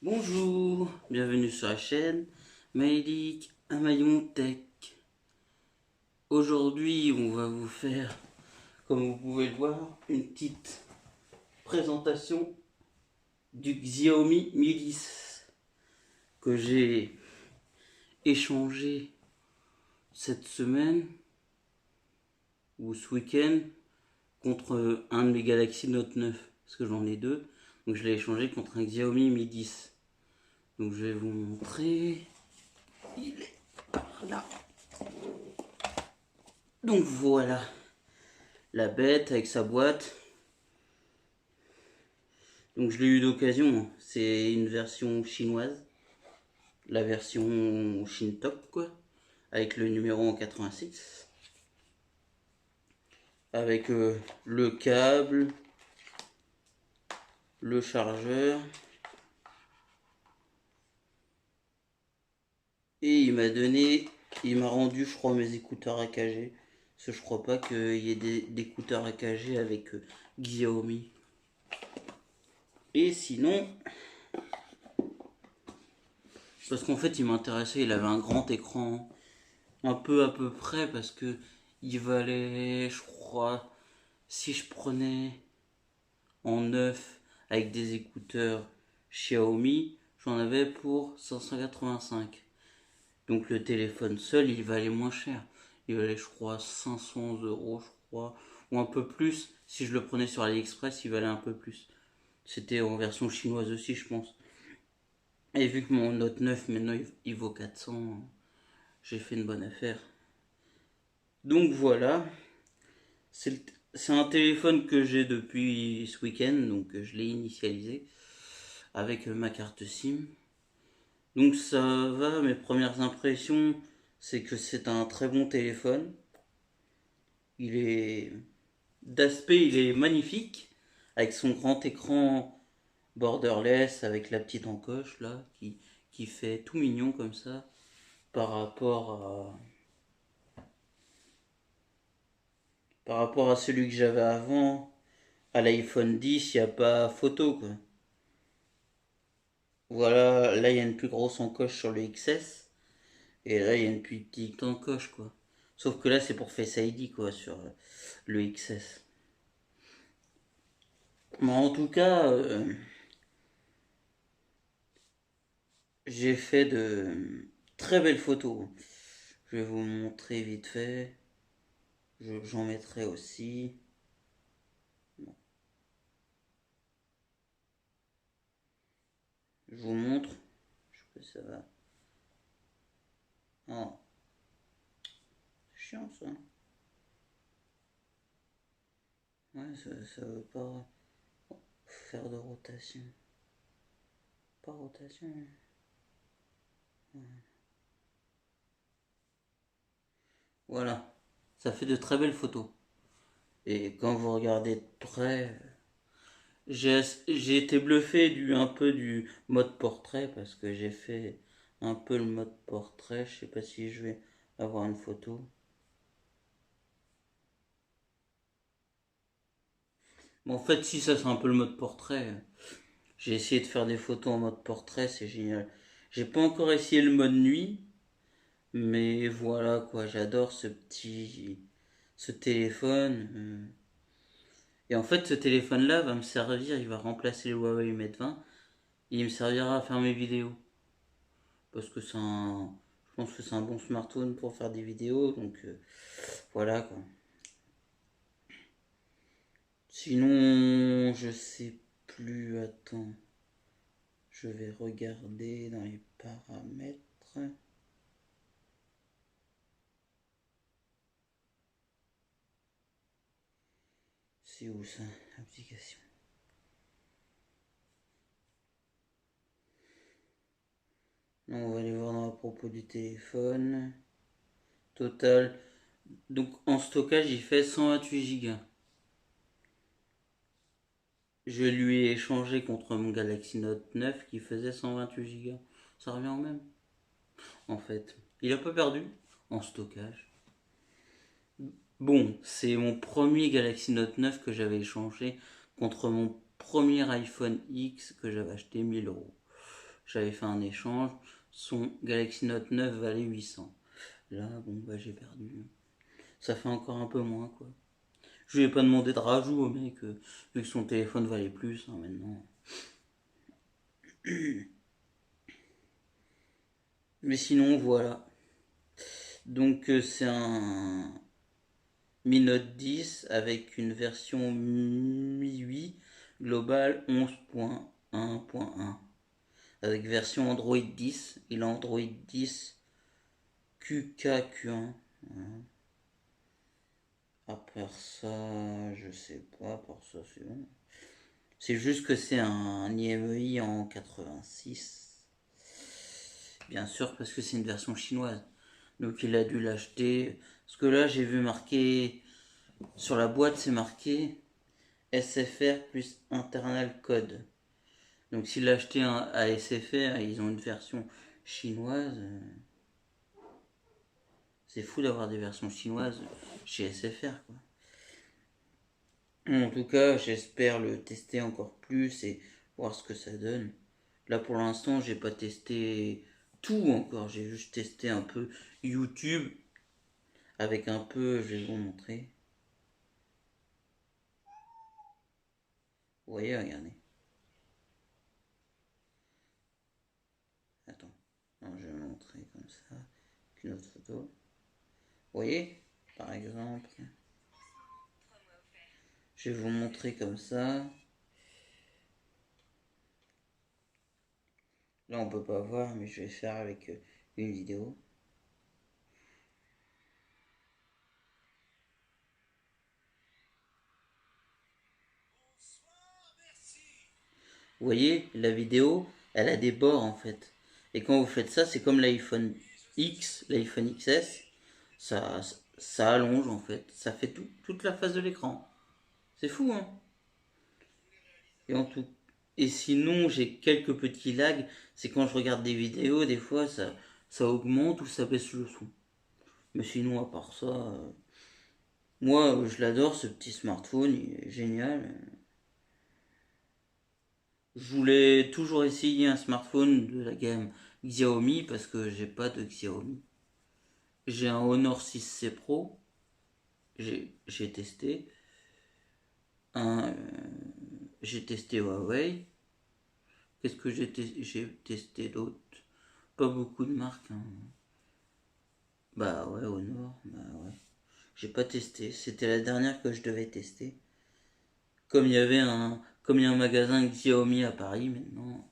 Bonjour, bienvenue sur la chaîne Maïlik Amayon Tech. Aujourd'hui, on va vous faire, comme vous pouvez le voir, une petite présentation du Xiaomi Mi 10 que j'ai échangé cette semaine ou ce week-end contre un de mes Galaxy Note 9 parce que j'en ai deux. Donc je l'ai échangé contre un Xiaomi Mi 10. Donc je vais vous montrer. Il est par là. Donc voilà la bête avec sa boîte. Donc je l'ai eu d'occasion, c'est une version chinoise, la version Shintok quoi, avec le numéro en 86, avec le câble, le chargeur, et il m'a rendu je crois mes écouteurs AKG, parce que je crois pas qu'il y ait d'écouteurs AKG avec Xiaomi. Et sinon, parce qu'en fait il m'intéressait, il avait un grand écran un peu à peu près parce que il valait, je crois, si je prenais en neuf avec des écouteurs Xiaomi, j'en avais pour 585. Donc le téléphone seul, il valait moins cher. Il valait, je crois, 500 euros, je crois, ou un peu plus. Si je le prenais sur AliExpress, il valait un peu plus. C'était en version chinoise aussi, je pense. Et vu que mon Note 9 maintenant il vaut 400, j'ai fait une bonne affaire. Donc voilà, c'est un téléphone que j'ai depuis ce week-end, donc je l'ai initialisé avec ma carte SIM. Donc ça va, mes premières impressions, c'est que c'est un très bon téléphone. Il est d'aspect, il est magnifique avec son grand écran borderless avec la petite encoche là qui fait tout mignon comme ça par rapport par rapport à celui que j'avais avant, à l'iPhone 10, il n'y a pas photo quoi. Voilà, là il y a une plus grosse encoche sur le XS et là il y a une plus petite encoche quoi. Sauf que là c'est pour Face ID quoi sur le XS. Mais en tout cas, j'ai fait de très belles photos. Je vais vous montrer vite fait. J'en mettrai aussi. Bon, je vous montre. Je sais pas si ça va. Ah, c'est chiant ça. Ouais, ça veut pas faire de rotation. Pas rotation. Voilà. Ça fait de très belles photos. Et quand vous regardez de près, j'ai été bluffé un peu du mode portrait parce que j'ai fait un peu le mode portrait. Je sais pas si je vais avoir une photo. Mais en fait, si ça c'est un peu le mode portrait. J'ai essayé de faire des photos en mode portrait, c'est génial. J'ai pas encore essayé le mode nuit, mais voilà quoi, j'adore ce téléphone. Et en fait, ce téléphone-là va me servir, il va remplacer le Huawei Mate 20 et il me servira à faire mes vidéos. Parce que je pense que c'est un bon smartphone pour faire des vidéos, donc voilà quoi. Sinon, je sais plus, attends, je vais regarder dans les paramètres. C'est où ça, application? Non, on va aller voir dans à propos du téléphone. Total. Donc en stockage, il fait 128 Go. Je lui ai échangé contre mon Galaxy Note 9 qui faisait 128 Go. Ça revient au même, en fait. Il a pas perdu en stockage. Bon, c'est mon premier Galaxy Note 9 que j'avais échangé contre mon premier iPhone X que j'avais acheté 1000 euros. j'avais fait un échange, son Galaxy Note 9 valait 800. Là, bon, bah j'ai perdu. Ça fait encore un peu moins, quoi. Je lui ai pas demandé de rajout au mec, vu que son téléphone valait plus, hein, maintenant. Mais sinon, voilà. Donc, c'est un Mi Note 10 avec une version MIUI globale 11.1.1 avec version Android 10. Il a Android 10 QKQ1. Après ça, je sais pas, pour ça c'est bon. C'est juste que c'est un IMEI en 86. Bien sûr, parce que c'est une version chinoise. Donc il a dû l'acheter. Parce que là, j'ai vu marqué. Sur la boîte, c'est marqué SFR plus internal code. Donc s'il l'a acheté à SFR, ils ont une version chinoise. C'est fou d'avoir des versions chinoises chez SFR, quoi. En tout cas, j'espère le tester encore plus et voir ce que ça donne. Là, pour l'instant, j'ai pas testé tout encore. J'ai juste testé un peu YouTube avec un peu, je vais vous montrer. Vous voyez, regardez. Attends. Non, je vais vous montrer comme ça. Une autre photo. Vous voyez, par exemple. Je vais vous montrer comme ça. Là, on peut pas voir, mais je vais faire avec une vidéo. Vous voyez, la vidéo, elle a des bords en fait. Et quand vous faites ça, c'est comme l'iPhone X, l'iPhone XS. Ça, ça allonge en fait. Ça fait toute la face de l'écran. C'est fou, hein? Et, et sinon, j'ai quelques petits lags. C'est quand je regarde des vidéos, des fois, ça augmente ou ça baisse le son. Mais sinon, à part ça, moi, je l'adore, ce petit smartphone. Il est génial. Je voulais toujours essayer un smartphone de la gamme Xiaomi parce que j'ai pas de Xiaomi. J'ai un Honor 6C Pro. J'ai testé. Un, j'ai testé Huawei. Qu'est-ce que j'ai testé d'autre? Pas beaucoup de marques, hein. Bah ouais, Honor. Bah ouais. J'ai pas testé. C'était la dernière que je devais tester. Comme il y a un magasin Xiaomi à Paris maintenant.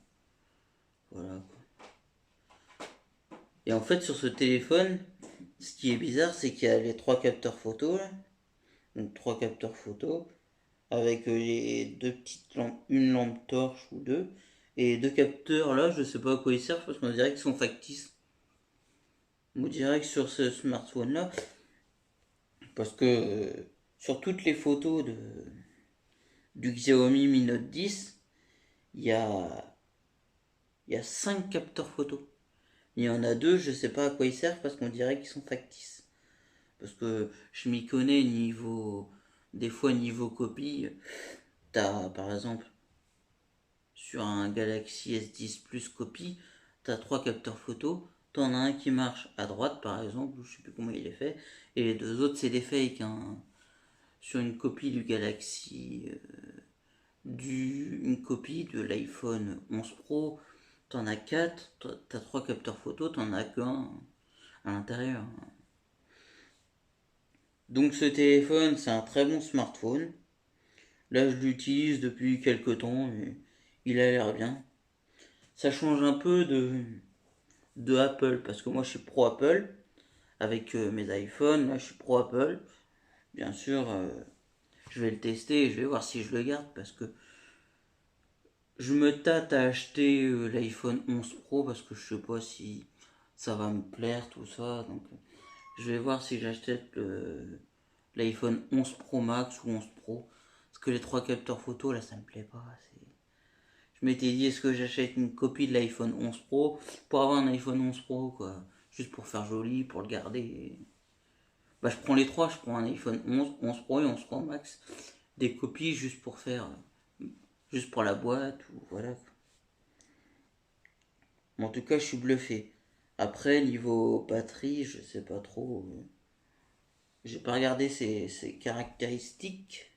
Voilà quoi. Et en fait, sur ce téléphone, ce qui est bizarre, c'est qu'il y a les trois capteurs photo là. Donc trois capteurs photo avec les deux petites lampes, une lampe torche ou deux. Et deux capteurs là, je sais pas à quoi ils servent parce qu'on dirait qu'ils sont factices. On dirait que sur ce smartphone là, parce que sur toutes les photos du Xiaomi Mi Note 10, il y a, il y a 5 capteurs photo. Il y en a deux, je sais pas à quoi ils servent parce qu'on dirait qu'ils sont factices. Parce que je m'y connais niveau. Des fois, niveau copie, t'as par exemple sur un Galaxy S10 Plus copie, t'as trois capteurs photo. T'en as un qui marche à droite par exemple, je sais plus comment il est fait, et les deux autres c'est des fakes, hein. Sur une copie du Galaxy, une copie de l'iPhone 11 Pro, t'en as 4, t'as trois capteurs photo, t'en as qu'un à l'intérieur. Donc ce téléphone, c'est un très bon smartphone. Là, je l'utilise depuis quelques temps et il a l'air bien. Ça change un peu de Apple parce que moi je suis pro Apple avec mes iPhones. Là, je suis pro Apple. Bien sûr, je vais le tester et je vais voir si je le garde parce que je me tâte à acheter l'iPhone 11 Pro parce que je sais pas si ça va me plaire tout ça. Donc, je vais voir si j'achète l'iPhone 11 Pro Max ou 11 Pro. Parce que les trois capteurs photo, là, ça me plaît pas. Je m'étais dit, est-ce que j'achète une copie de l'iPhone 11 Pro pour avoir un iPhone 11 Pro, quoi. Juste pour faire joli, pour le garder. Bah, je prends les trois. Je prends un iPhone 11, 11 Pro et 11 Pro Max. Des copies juste pour la boîte, ou voilà. Mais en tout cas, je suis bluffé. Après, niveau batterie, je sais pas trop. J'ai pas regardé ses caractéristiques.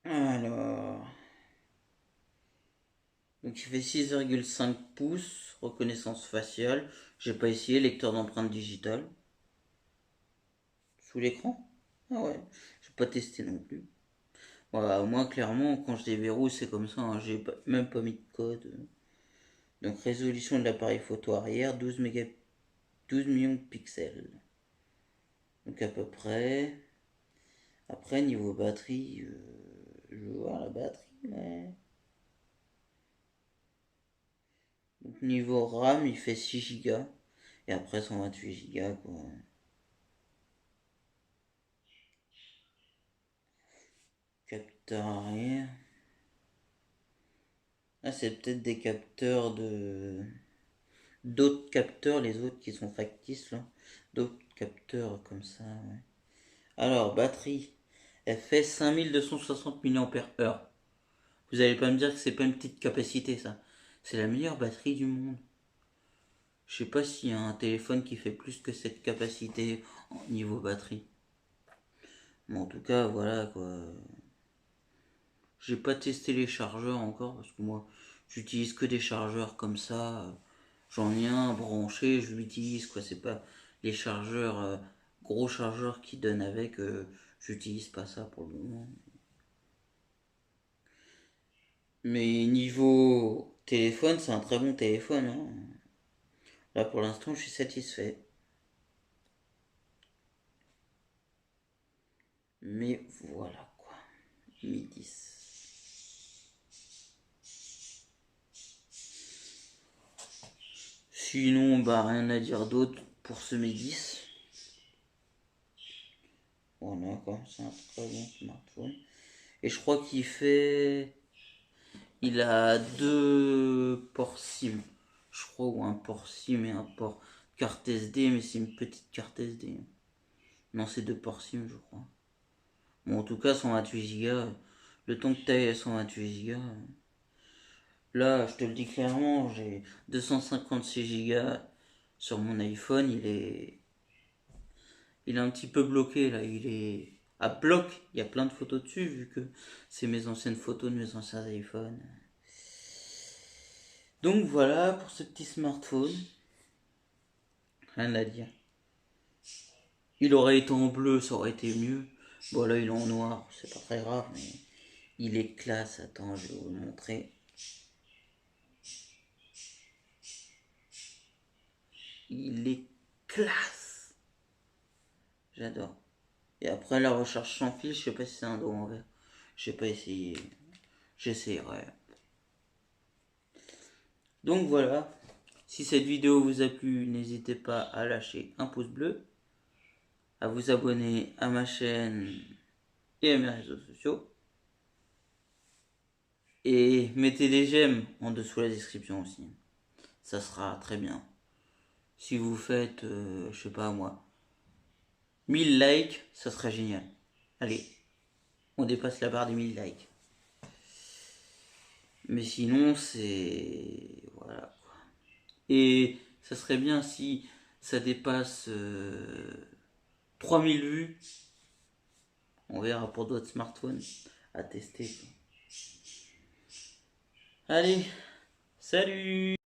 Alors. Donc il fait 6,5 pouces, reconnaissance faciale. J'ai pas essayé, lecteur d'empreinte digitale. Sous l'écran? Ah ouais, j'ai pas testé non plus. Voilà, moi clairement, quand je déverrouille, c'est comme ça, hein, même pas mis de code. Donc résolution de l'appareil photo arrière, 12 millions de pixels. Donc à peu près. Après, niveau batterie, je vais voir la batterie, mais. Donc niveau RAM, il fait 6 Go. Et après 128 Go, quoi. Capteur arrière. Ah, c'est peut-être des capteurs de. D'autres capteurs, les autres qui sont factices, là. D'autres capteurs comme ça, ouais. Alors, batterie. Elle fait 5260 mAh. Vous allez pas me dire que c'est pas une petite capacité, ça. C'est la meilleure batterie du monde. Je sais pas s'il y a un téléphone qui fait plus que cette capacité en niveau batterie. Mais en tout cas, voilà quoi. J'ai pas testé les chargeurs encore parce que moi, j'utilise que des chargeurs comme ça. J'en ai un branché, je l'utilise quoi. C'est pas les chargeurs, gros chargeurs qui donnent avec. J'utilise pas ça pour le moment. Mais niveau téléphone, c'est un très bon téléphone, hein. Là pour l'instant, je suis satisfait. Mais voilà quoi. Mi 10. Sinon, bah rien à dire d'autre pour ce Mi 10. Voilà quoi, c'est un très bon smartphone. Et je crois qu'il fait. Il a deux ports SIM. Je crois, ou un port SIM et un port carte SD, mais c'est une petite carte SD. Non, c'est deux ports SIM, je crois. Bon, en tout cas, 128 Go. Le temps que tu ailles à 128 Go. Là, je te le dis clairement, j'ai 256 Go sur mon iPhone. Il est un petit peu bloqué là. Il est à bloc. Il y a plein de photos dessus, vu que c'est mes anciennes photos de mes anciens iPhones. Donc voilà pour ce petit smartphone. Rien à dire. Il aurait été en bleu, ça aurait été mieux. Bon là il est en noir, c'est pas très grave, mais il est classe. Attends, je vais vous le montrer. Il est classe. J'adore. Et après la recherche sans fil, je sais pas si c'est un dos en vert. J'ai pas essayé. J'essayerai. Donc voilà. Si cette vidéo vous a plu, n'hésitez pas à lâcher un pouce bleu, à vous abonner à ma chaîne et à mes réseaux sociaux. Et mettez des j'aime en dessous de la description aussi. Ça sera très bien. Si vous faites, je sais pas moi, 1000 likes, ça serait génial. Allez, on dépasse la barre des 1000 likes. Mais sinon, c'est. Voilà quoi. Et ça serait bien si ça dépasse 3000 vues. On verra pour d'autres smartphones à tester. Allez, salut!